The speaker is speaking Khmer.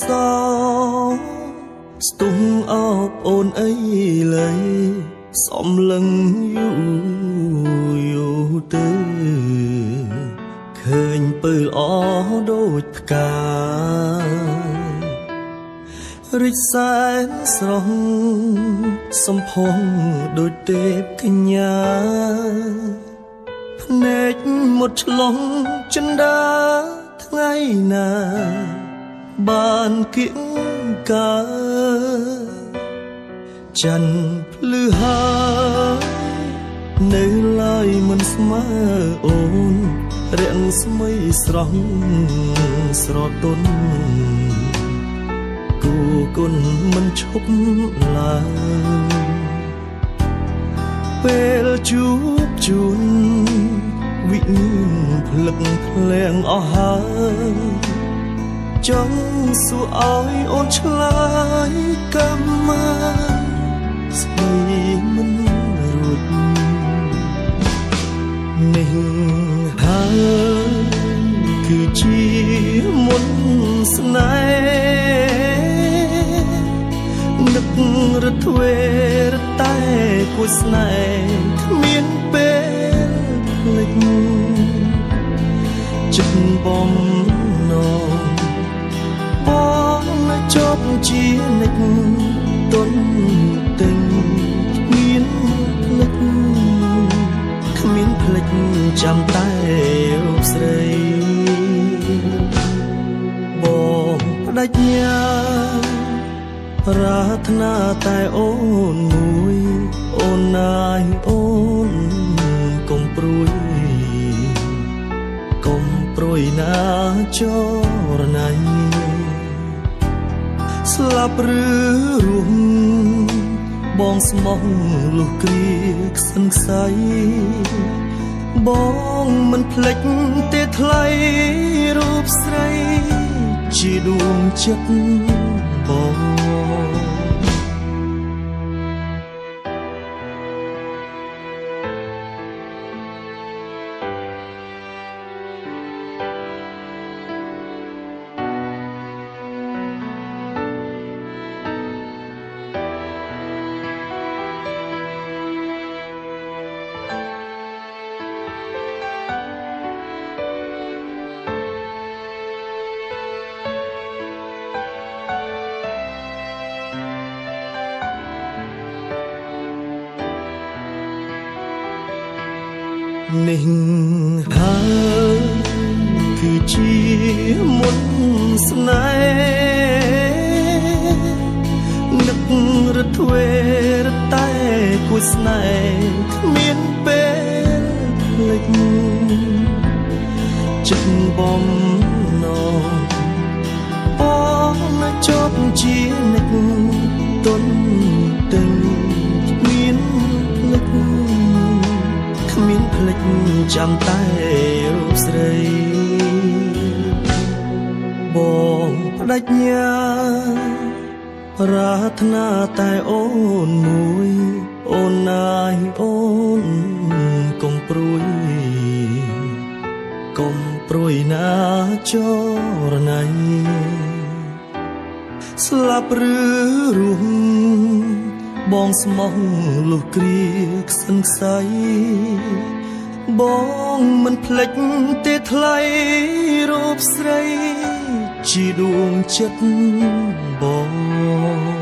សោស្ទុំអោបអូនអីលើសំលឹងយូរទៅឃើញពើល្អដូចផ្ការិចសែនស្រស់សំផស្សដូចទេពកញ្ញាភ្នែកមុតឆ្លងចិន្តាថ្ងៃណាបានគៀងកាច័ន្ទភ្លឺហើយនៅឡើយមិនស្មើអូនរាំងស្មីស្រស់ស្រទន់គូគុណមិនឈប់ឡើយពេលជួបជូនវិញ្ញាណភ្លឹកភ្លែងអស់ហើយចង់សួរឲ្យអូនឆ្លើយកម្មមាស្ដីមិនរួចនេះហើយគឺជាមន្តស្នេហ៍នឹករទ្វេរតែគួយស្នេហ៍គ្មានពេលភ្លេចចិត្តបំណងបងនៅជាប់ជានិច្ចទន់ទិញគ្មានភ្លេចចាំតែរូបស្រីបងបដិញ្ញាប្រាថ្នាតែអូនមួយអូនណាយអូនកុំព្រួយកុំព្រួយណាចរណៃស្លាប់ឬរស់បងស្មោះលុះគ្រាខ្សិនខ្សៃបងមិនភ្លេចទេថ្លៃរូបស្រីជាដួងចិត្តបងនេះហើយគឺជាមន្តស្នេហ៍នឹករទ្វេរតែគួយស្នេហ៍គ្មានពេលភ្លេចចិត្តបំណងបងនៅជាប់ជានិច្ចទន់ទិញគ្មានភ្លេចចាំតែរូបស្រីបងបដិញ្ញាប្រាថ្នាតែអូនមួយអូនណាយអូនកុំព្រួយណាចរណៃស្លាប់ឬរស់បងស្មោះលុះគ្រាខ្សិនខ្សៃបងមិនភ្លេចទេថ្លៃរូបស្រីជាដួងចិត្តបង